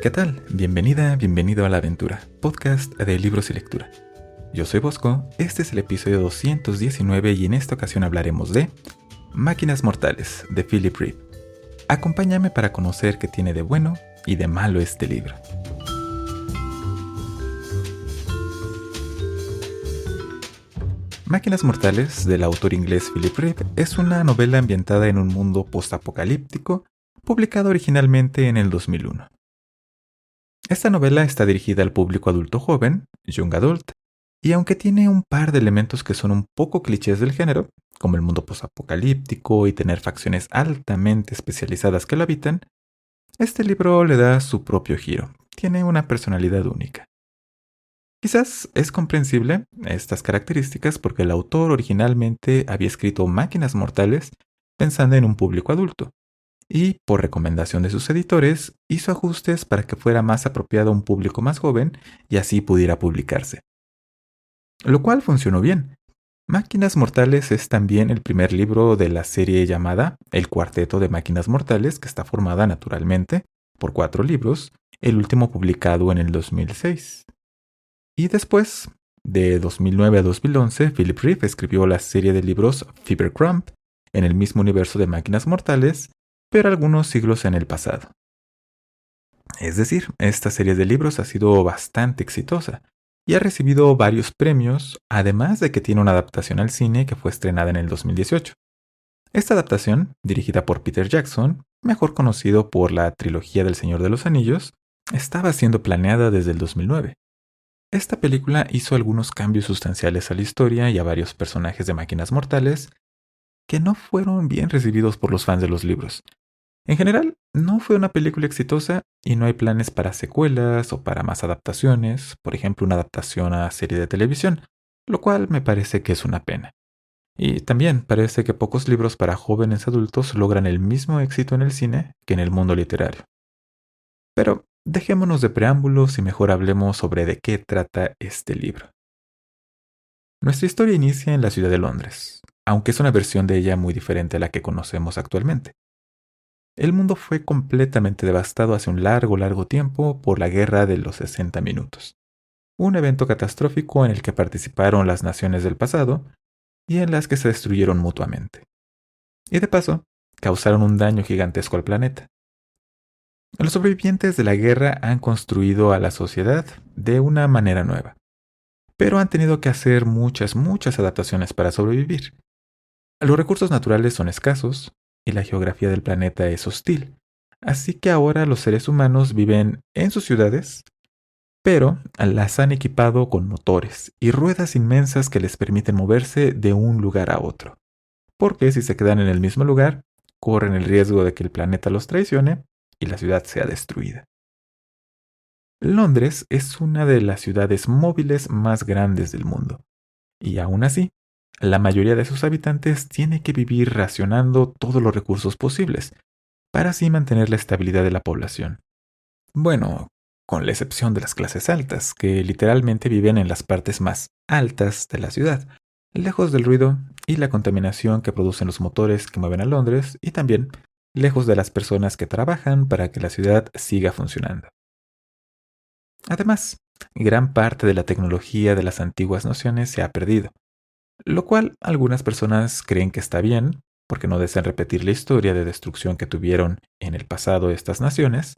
¿Qué tal? Bienvenida, bienvenido a La Aventura, podcast de libros y lectura. Yo soy Bosco, este es el episodio 219 y en esta ocasión hablaremos de Máquinas Mortales, de Philip Reeve. Acompáñame para conocer qué tiene de bueno y de malo este libro. Máquinas Mortales, del autor inglés Philip Reeve, es una novela ambientada en un mundo postapocalíptico, publicada originalmente en el 2001. Esta novela está dirigida al público adulto joven, young adult, y aunque tiene un par de elementos que son un poco clichés del género, como el mundo posapocalíptico y tener facciones altamente especializadas que lo habitan, este libro le da su propio giro, tiene una personalidad única. Quizás es comprensible estas características porque el autor originalmente había escrito Máquinas Mortales pensando en un público adulto, y, por recomendación de sus editores, hizo ajustes para que fuera más apropiado a un público más joven y así pudiera publicarse. Lo cual funcionó bien. Máquinas Mortales es también el primer libro de la serie llamada El Cuarteto de Máquinas Mortales, que está formada naturalmente por 4 libros, el último publicado en el 2006. Y después, de 2009 a 2011, Philip Reeve escribió la serie de libros Fever Crumb, en el mismo universo de Máquinas Mortales, pero algunos siglos en el pasado. Es decir, esta serie de libros ha sido bastante exitosa y ha recibido varios premios, además de que tiene una adaptación al cine que fue estrenada en el 2018. Esta adaptación, dirigida por Peter Jackson, mejor conocido por la trilogía del Señor de los Anillos, estaba siendo planeada desde el 2009. Esta película hizo algunos cambios sustanciales a la historia y a varios personajes de Máquinas Mortales que no fueron bien recibidos por los fans de los libros. En general, no fue una película exitosa y no hay planes para secuelas o para más adaptaciones, por ejemplo una adaptación a serie de televisión, lo cual me parece que es una pena. Y también parece que pocos libros para jóvenes adultos logran el mismo éxito en el cine que en el mundo literario. Pero dejémonos de preámbulos y mejor hablemos sobre de qué trata este libro. Nuestra historia inicia en la ciudad de Londres, aunque es una versión de ella muy diferente a la que conocemos actualmente. El mundo fue completamente devastado hace un largo tiempo por la Guerra de los 60 Minutos, un evento catastrófico en el que participaron las naciones del pasado y en las que se destruyeron mutuamente. Y de paso, causaron un daño gigantesco al planeta. Los sobrevivientes de la guerra han construido a la sociedad de una manera nueva, pero han tenido que hacer muchas adaptaciones para sobrevivir. Los recursos naturales son escasos, y la geografía del planeta es hostil. Así que ahora los seres humanos viven en sus ciudades, pero las han equipado con motores y ruedas inmensas que les permiten moverse de un lugar a otro. Porque si se quedan en el mismo lugar, corren el riesgo de que el planeta los traicione y la ciudad sea destruida. Londres es una de las ciudades móviles más grandes del mundo, y aún así, la mayoría de sus habitantes tiene que vivir racionando todos los recursos posibles, para así mantener la estabilidad de la población. Bueno, con la excepción de las clases altas, que literalmente viven en las partes más altas de la ciudad, lejos del ruido y la contaminación que producen los motores que mueven a Londres y también lejos de las personas que trabajan para que la ciudad siga funcionando. Además, gran parte de la tecnología de las antiguas naciones se ha perdido, lo cual algunas personas creen que está bien, porque no desean repetir la historia de destrucción que tuvieron en el pasado estas naciones,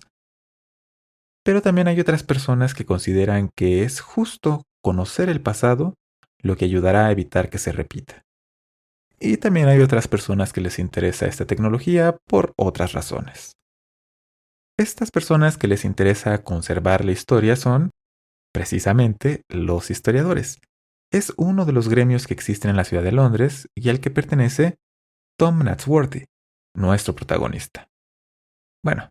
pero también hay otras personas que consideran que es justo conocer el pasado lo que ayudará a evitar que se repita. Y también hay otras personas que les interesa esta tecnología por otras razones. Estas personas que les interesa conservar la historia son, precisamente, los historiadores. Es uno de los gremios que existen en la ciudad de Londres y al que pertenece Tom Nadsworthy, nuestro protagonista. Bueno,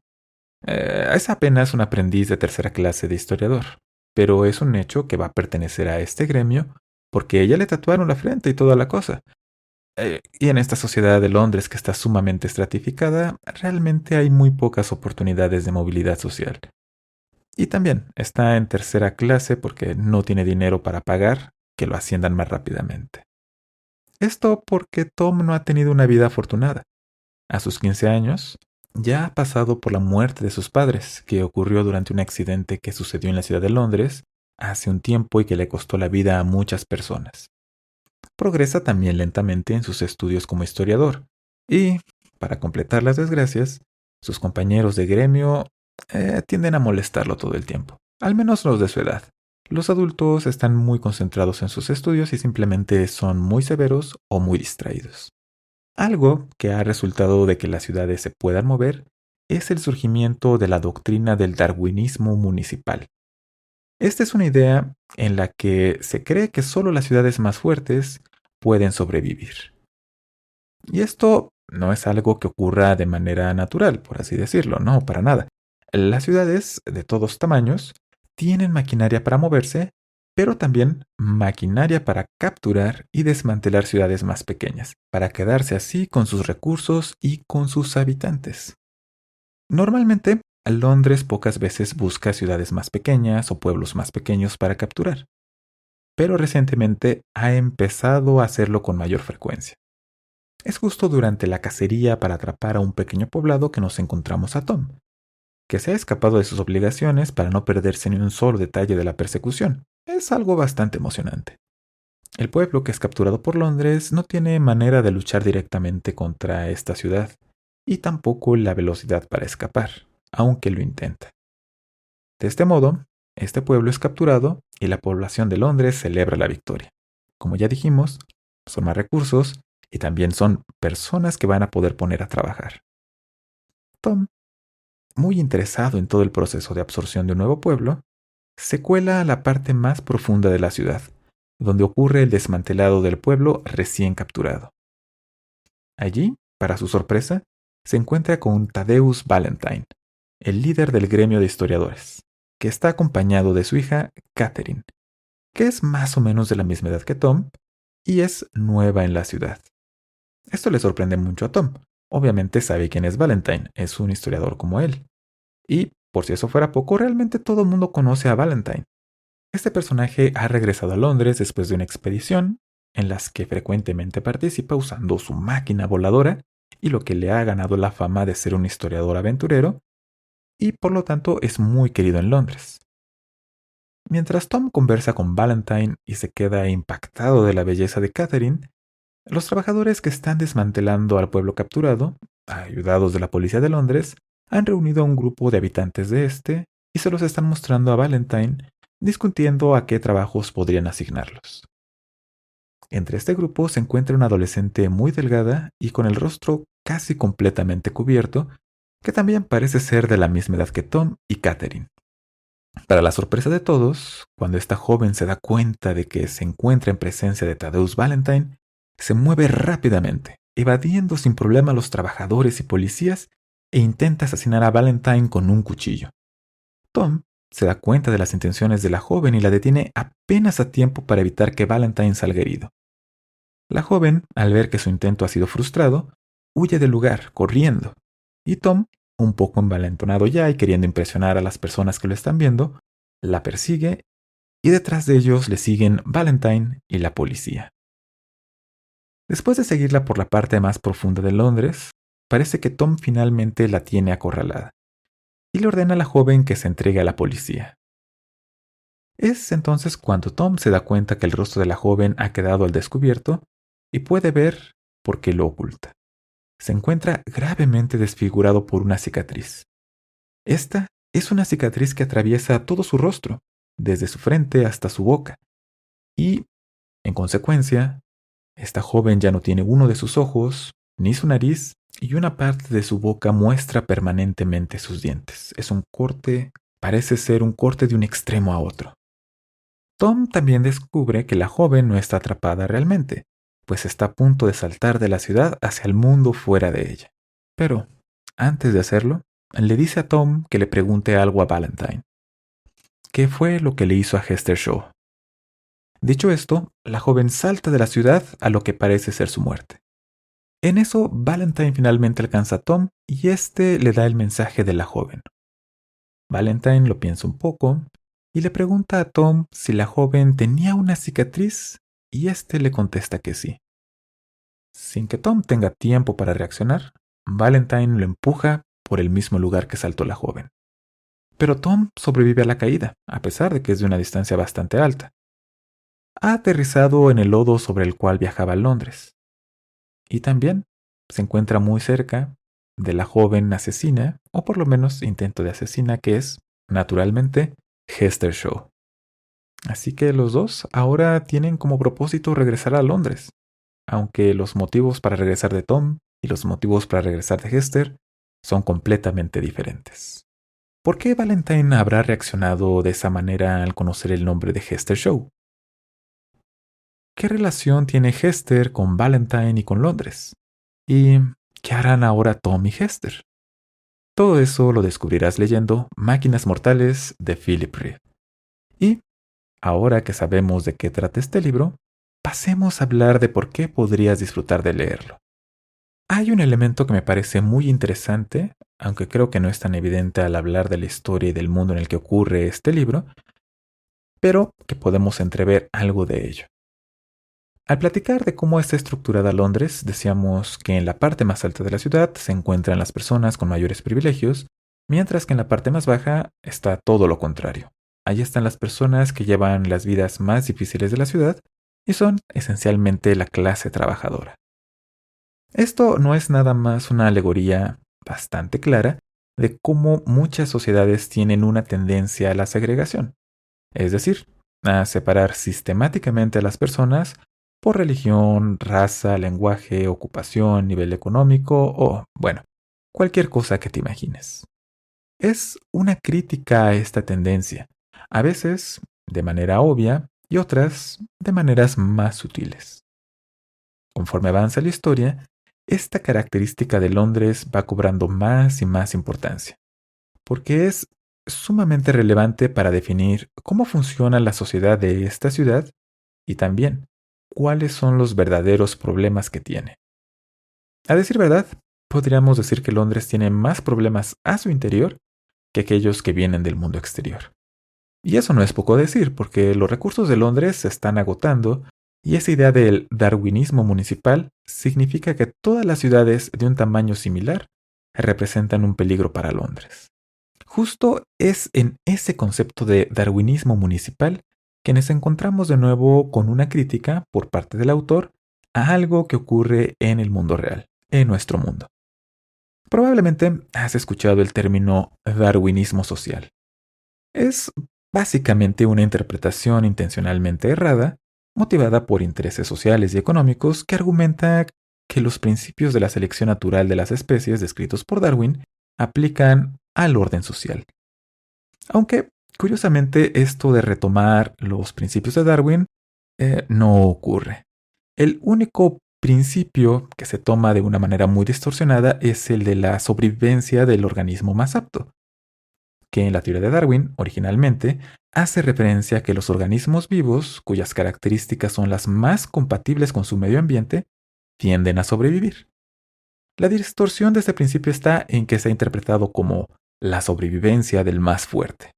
es apenas un aprendiz de tercera clase de historiador, pero es un hecho que va a pertenecer a este gremio porque ya le tatuaron la frente y toda la cosa. Y en esta sociedad de Londres que está sumamente estratificada, realmente hay muy pocas oportunidades de movilidad social. Y también está en tercera clase porque no tiene dinero para pagar que lo asciendan más rápidamente. Esto porque Tom no ha tenido una vida afortunada. A sus 15 años, ya ha pasado por la muerte de sus padres, que ocurrió durante un accidente que sucedió en la ciudad de Londres hace un tiempo y que le costó la vida a muchas personas. Progresa también lentamente en sus estudios como historiador y, para completar las desgracias, sus compañeros de gremio tienden a molestarlo todo el tiempo, al menos los de su edad. Los adultos están muy concentrados en sus estudios y simplemente son muy severos o muy distraídos. Algo que ha resultado de que las ciudades se puedan mover es el surgimiento de la doctrina del darwinismo municipal. Esta es una idea en la que se cree que solo las ciudades más fuertes pueden sobrevivir. Y esto no es algo que ocurra de manera natural, por así decirlo, no, para nada. Las ciudades de todos tamaños tienen maquinaria para moverse, pero también maquinaria para capturar y desmantelar ciudades más pequeñas, para quedarse así con sus recursos y con sus habitantes. Normalmente, Londres pocas veces busca ciudades más pequeñas o pueblos más pequeños para capturar, pero recientemente ha empezado a hacerlo con mayor frecuencia. Es justo durante la cacería para atrapar a un pequeño poblado que nos encontramos a Tom, que se ha escapado de sus obligaciones para no perderse ni un solo detalle de la persecución. Es algo bastante emocionante. El pueblo que es capturado por Londres no tiene manera de luchar directamente contra esta ciudad, y tampoco la velocidad para escapar, aunque lo intenta. De este modo, este pueblo es capturado y la población de Londres celebra la victoria. Como ya dijimos, son más recursos y también son personas que van a poder poner a trabajar. Tom, muy interesado en todo el proceso de absorción de un nuevo pueblo, se cuela a la parte más profunda de la ciudad, donde ocurre el desmantelado del pueblo recién capturado. Allí, para su sorpresa, se encuentra con Thaddeus Valentine, el líder del gremio de historiadores, que está acompañado de su hija Catherine, que es más o menos de la misma edad que Tom y es nueva en la ciudad. Esto le sorprende mucho a Tom. Obviamente sabe quién es Valentine, es un historiador como él. Y, por si eso fuera poco, realmente todo el mundo conoce a Valentine. Este personaje ha regresado a Londres después de una expedición en las que frecuentemente participa usando su máquina voladora y lo que le ha ganado la fama de ser un historiador aventurero y por lo tanto es muy querido en Londres. Mientras Tom conversa con Valentine y se queda impactado de la belleza de Catherine, los trabajadores que están desmantelando al pueblo capturado, ayudados de la policía de Londres, han reunido a un grupo de habitantes de este y se los están mostrando a Valentine, discutiendo a qué trabajos podrían asignarlos. Entre este grupo se encuentra una adolescente muy delgada y con el rostro casi completamente cubierto, que también parece ser de la misma edad que Tom y Catherine. Para la sorpresa de todos, cuando esta joven se da cuenta de que se encuentra en presencia de Thaddeus Valentine, se mueve rápidamente, evadiendo sin problema a los trabajadores y policías e intenta asesinar a Valentine con un cuchillo. Tom se da cuenta de las intenciones de la joven y la detiene apenas a tiempo para evitar que Valentine salga herido. La joven, al ver que su intento ha sido frustrado, huye del lugar, corriendo, y Tom, un poco envalentonado ya y queriendo impresionar a las personas que lo están viendo, la persigue y detrás de ellos le siguen Valentine y la policía. Después de seguirla por la parte más profunda de Londres, parece que Tom finalmente la tiene acorralada y le ordena a la joven que se entregue a la policía. Es entonces cuando Tom se da cuenta que el rostro de la joven ha quedado al descubierto y puede ver por qué lo oculta. Se encuentra gravemente desfigurado por una cicatriz. Esta es una cicatriz que atraviesa todo su rostro, desde su frente hasta su boca. Y, en consecuencia, esta joven ya no tiene uno de sus ojos, ni su nariz, y una parte de su boca muestra permanentemente sus dientes. Es un corte, parece ser un corte de un extremo a otro. Tom también descubre que la joven no está atrapada realmente, pues está a punto de saltar de la ciudad hacia el mundo fuera de ella. Pero, antes de hacerlo, le dice a Tom que le pregunte algo a Valentine. ¿Qué fue lo que le hizo a Hester Shaw? Dicho esto, la joven salta de la ciudad a lo que parece ser su muerte. En eso, Valentine finalmente alcanza a Tom y este le da el mensaje de la joven. Valentine lo piensa un poco y le pregunta a Tom si la joven tenía una cicatriz y este le contesta que sí. Sin que Tom tenga tiempo para reaccionar, Valentine lo empuja por el mismo lugar que saltó la joven. Pero Tom sobrevive a la caída, a pesar de que es de una distancia bastante alta. Ha aterrizado en el lodo sobre el cual viajaba a Londres. Y también se encuentra muy cerca de la joven asesina, o por lo menos intento de asesina, que es, naturalmente, Hester Shaw. Así que los dos ahora tienen como propósito regresar a Londres, aunque los motivos para regresar de Tom y los motivos para regresar de Hester son completamente diferentes. ¿Por qué Valentine habrá reaccionado de esa manera al conocer el nombre de Hester Shaw? ¿Qué relación tiene Hester con Valentine y con Londres? ¿Y qué harán ahora Tom y Hester? Todo eso lo descubrirás leyendo Máquinas Mortales de Philip Reed. Y, ahora que sabemos de qué trata este libro, pasemos a hablar de por qué podrías disfrutar de leerlo. Hay un elemento que me parece muy interesante, aunque creo que no es tan evidente al hablar de la historia y del mundo en el que ocurre este libro, pero que podemos entrever algo de ello. Al platicar de cómo está estructurada Londres, decíamos que en la parte más alta de la ciudad se encuentran las personas con mayores privilegios, mientras que en la parte más baja está todo lo contrario. Allí están las personas que llevan las vidas más difíciles de la ciudad y son esencialmente la clase trabajadora. Esto no es nada más una alegoría bastante clara de cómo muchas sociedades tienen una tendencia a la segregación, es decir, a separar sistemáticamente a las personas por religión, raza, lenguaje, ocupación, nivel económico o, bueno, cualquier cosa que te imagines. Es una crítica a esta tendencia, a veces de manera obvia y otras de maneras más sutiles. Conforme avanza la historia, esta característica de Londres va cobrando más y más importancia, porque es sumamente relevante para definir cómo funciona la sociedad de esta ciudad y también cuáles son los verdaderos problemas que tiene. A decir verdad, podríamos decir que Londres tiene más problemas a su interior que aquellos que vienen del mundo exterior. Y eso no es poco decir, porque los recursos de Londres se están agotando y esa idea del darwinismo municipal significa que todas las ciudades de un tamaño similar representan un peligro para Londres. Justo es en ese concepto de darwinismo municipal que nos encontramos de nuevo con una crítica por parte del autor a algo que ocurre en el mundo real, en nuestro mundo. Probablemente has escuchado el término darwinismo social. Es básicamente una interpretación intencionalmente errada, motivada por intereses sociales y económicos, que argumenta que los principios de la selección natural de las especies descritos por Darwin aplican al orden social. Aunque, curiosamente, esto de retomar los principios de Darwin no ocurre. El único principio que se toma de una manera muy distorsionada es el de la sobrevivencia del organismo más apto, que en la teoría de Darwin, originalmente, hace referencia a que los organismos vivos, cuyas características son las más compatibles con su medio ambiente, tienden a sobrevivir. La distorsión de este principio está en que se ha interpretado como la sobrevivencia del más fuerte,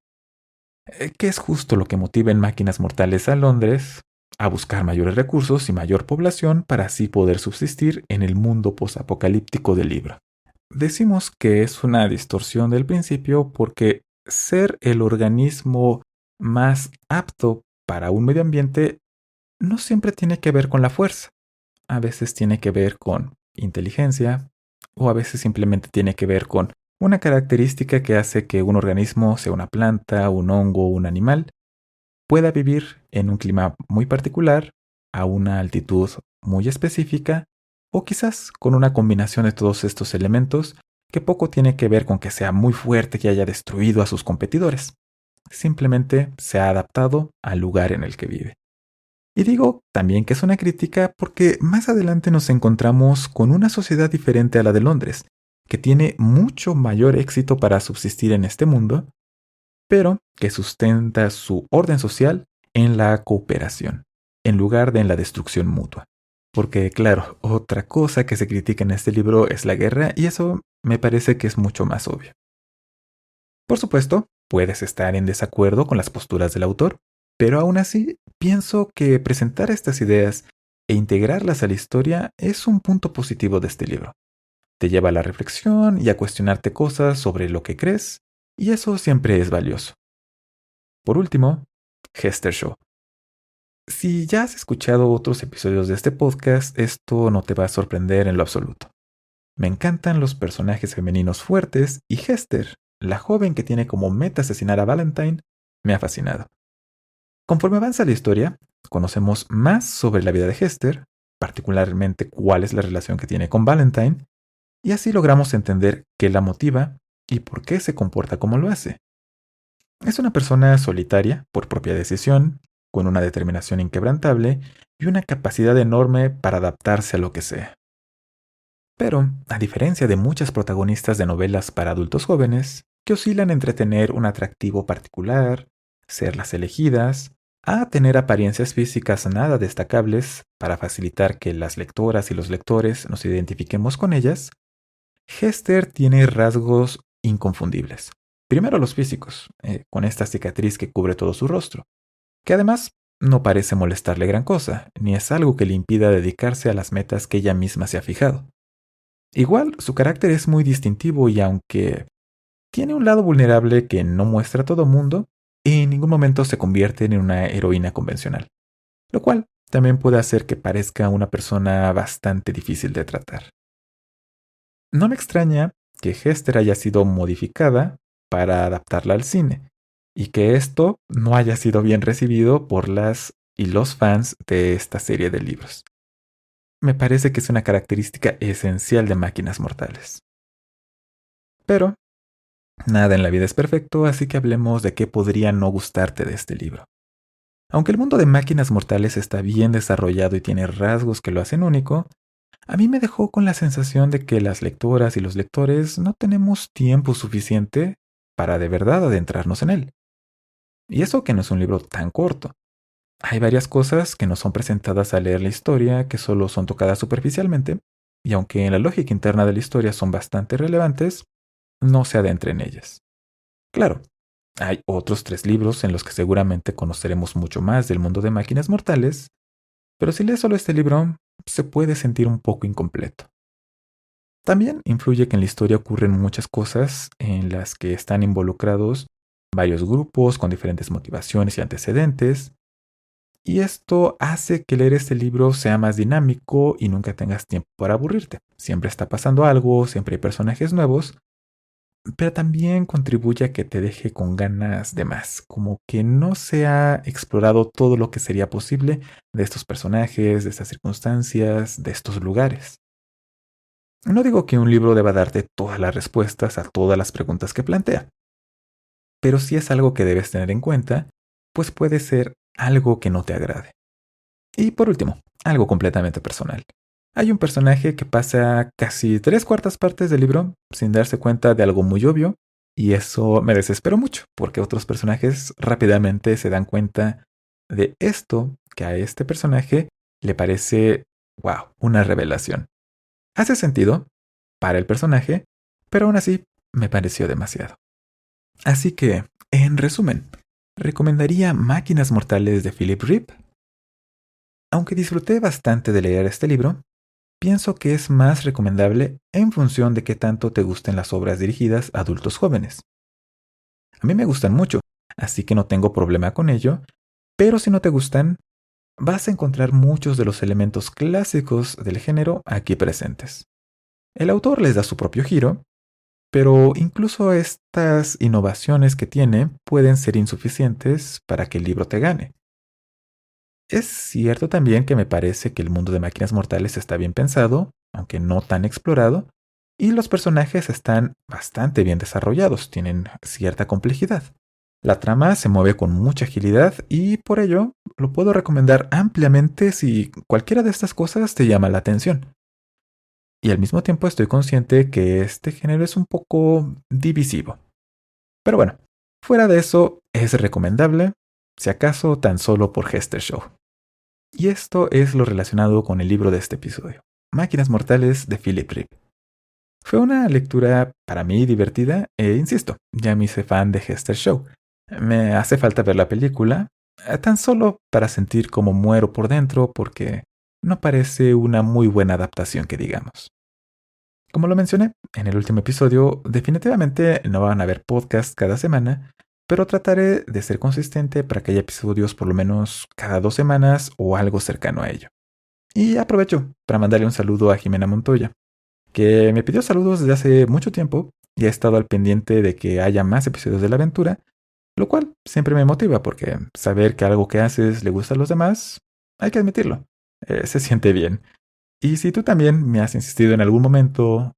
que es justo lo que motiva en Máquinas Mortales a Londres a buscar mayores recursos y mayor población para así poder subsistir en el mundo posapocalíptico del libro. Decimos que es una distorsión del principio porque ser el organismo más apto para un medio ambiente no siempre tiene que ver con la fuerza. A veces tiene que ver con inteligencia o a veces simplemente tiene que ver con una característica que hace que un organismo, sea una planta, un hongo o un animal, pueda vivir en un clima muy particular, a una altitud muy específica, o quizás con una combinación de todos estos elementos que poco tiene que ver con que sea muy fuerte y haya destruido a sus competidores. Simplemente se ha adaptado al lugar en el que vive. Y digo también que es una crítica porque más adelante nos encontramos con una sociedad diferente a la de Londres, que tiene mucho mayor éxito para subsistir en este mundo, pero que sustenta su orden social en la cooperación, en lugar de en la destrucción mutua. Porque, claro, otra cosa que se critica en este libro es la guerra, y eso me parece que es mucho más obvio. Por supuesto, puedes estar en desacuerdo con las posturas del autor, pero aún así pienso que presentar estas ideas e integrarlas a la historia es un punto positivo de este libro. Te lleva a la reflexión y a cuestionarte cosas sobre lo que crees, y eso siempre es valioso. Por último, Hester Shaw. Si ya has escuchado otros episodios de este podcast, esto no te va a sorprender en lo absoluto. Me encantan los personajes femeninos fuertes y Hester, la joven que tiene como meta asesinar a Valentine, me ha fascinado. Conforme avanza la historia, conocemos más sobre la vida de Hester, particularmente cuál es la relación que tiene con Valentine, y así logramos entender qué la motiva y por qué se comporta como lo hace. Es una persona solitaria, por propia decisión, con una determinación inquebrantable y una capacidad enorme para adaptarse a lo que sea. Pero, a diferencia de muchas protagonistas de novelas para adultos jóvenes, que oscilan entre tener un atractivo particular, ser las elegidas, a tener apariencias físicas nada destacables para facilitar que las lectoras y los lectores nos identifiquemos con ellas, Hester tiene rasgos inconfundibles. Primero los físicos, con esta cicatriz que cubre todo su rostro, que además no parece molestarle gran cosa, ni es algo que le impida dedicarse a las metas que ella misma se ha fijado. Igual, su carácter es muy distintivo y aunque tiene un lado vulnerable que no muestra a todo mundo, en ningún momento se convierte en una heroína convencional, lo cual también puede hacer que parezca una persona bastante difícil de tratar. No me extraña que Hester haya sido modificada para adaptarla al cine, y que esto no haya sido bien recibido por las y los fans de esta serie de libros. Me parece que es una característica esencial de Máquinas Mortales. Pero nada en la vida es perfecto, así que hablemos de qué podría no gustarte de este libro. Aunque el mundo de Máquinas Mortales está bien desarrollado y tiene rasgos que lo hacen único, a mí me dejó con la sensación de que las lectoras y los lectores no tenemos tiempo suficiente para de verdad adentrarnos en él. Y eso que no es un libro tan corto. Hay varias cosas que no son presentadas al leer la historia, que solo son tocadas superficialmente, y aunque en la lógica interna de la historia son bastante relevantes, no se adentra en ellas. Claro, hay otros 3 libros en los que seguramente conoceremos mucho más del mundo de Máquinas Mortales, pero si lees solo este libro, se puede sentir un poco incompleto. También influye que en la historia ocurren muchas cosas en las que están involucrados varios grupos con diferentes motivaciones y antecedentes, y esto hace que leer este libro sea más dinámico y nunca tengas tiempo para aburrirte. Siempre está pasando algo, siempre hay personajes nuevos, pero también contribuye a que te deje con ganas de más, como que no se ha explorado todo lo que sería posible de estos personajes, de estas circunstancias, de estos lugares. No digo que un libro deba darte todas las respuestas a todas las preguntas que plantea, pero sí es algo que debes tener en cuenta, pues puede ser algo que no te agrade. Y por último, algo completamente personal. Hay un personaje que pasa casi 3/4 partes del libro sin darse cuenta de algo muy obvio, y eso me desesperó mucho, porque otros personajes rápidamente se dan cuenta de esto que a este personaje le parece, wow, una revelación. Hace sentido para el personaje, pero aún así me pareció demasiado. Así que, en resumen, recomendaría Máquinas Mortales de Philip Rip. Aunque disfruté bastante de leer este libro, pienso que es más recomendable en función de qué tanto te gusten las obras dirigidas a adultos jóvenes. A mí me gustan mucho, así que no tengo problema con ello, pero si no te gustan, vas a encontrar muchos de los elementos clásicos del género aquí presentes. El autor les da su propio giro, pero incluso estas innovaciones que tiene pueden ser insuficientes para que el libro te gane. Es cierto también que me parece que el mundo de Máquinas Mortales está bien pensado, aunque no tan explorado, y los personajes están bastante bien desarrollados, tienen cierta complejidad. La trama se mueve con mucha agilidad y por ello lo puedo recomendar ampliamente si cualquiera de estas cosas te llama la atención. Y al mismo tiempo estoy consciente que este género es un poco divisivo. Pero bueno, fuera de eso es recomendable, si acaso tan solo por Hester Shaw. Y esto es lo relacionado con el libro de este episodio, Máquinas Mortales de Philip Rip. Fue una lectura para mí divertida e insisto, ya me hice fan de Hester Shaw. Me hace falta ver la película, tan solo para sentir cómo muero por dentro porque no parece una muy buena adaptación que digamos. Como lo mencioné en el último episodio, definitivamente no van a haber podcasts cada semana, pero trataré de ser consistente para que haya episodios por lo menos cada 2 semanas o algo cercano a ello. Y aprovecho para mandarle un saludo a Jimena Montoya, que me pidió saludos desde hace mucho tiempo y ha estado al pendiente de que haya más episodios de la aventura, lo cual siempre me motiva porque saber que algo que haces le gusta a los demás, hay que admitirlo, se siente bien. Y si tú también me has insistido en algún momento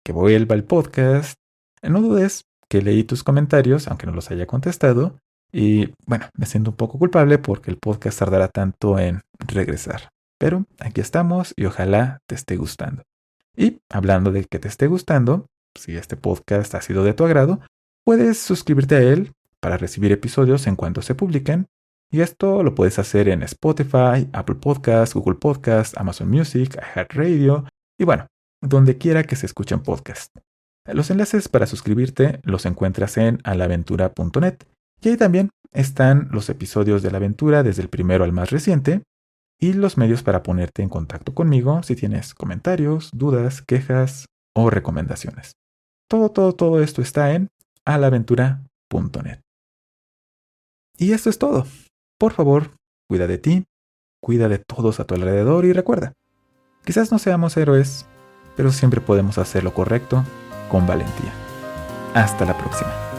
que vuelva el podcast, no dudes que leí tus comentarios, aunque no los haya contestado, y bueno, me siento un poco culpable porque el podcast tardará tanto en regresar. Pero aquí estamos y ojalá te esté gustando. Y hablando de que te esté gustando, si este podcast ha sido de tu agrado, puedes suscribirte a él para recibir episodios en cuanto se publiquen. Y esto lo puedes hacer en Spotify, Apple Podcasts, Google Podcasts, Amazon Music, iHeartRadio y bueno, donde quiera que se escuchen podcasts. Los enlaces para suscribirte los encuentras en alaventura.net y ahí también están los episodios de la aventura desde el primero al más reciente y los medios para ponerte en contacto conmigo si tienes comentarios, dudas, quejas o recomendaciones. Todo esto está en alaventura.net. Y esto es todo. Por favor, cuida de ti, cuida de todos a tu alrededor y recuerda, quizás no seamos héroes, pero siempre podemos hacer lo correcto con valentía. Hasta la próxima.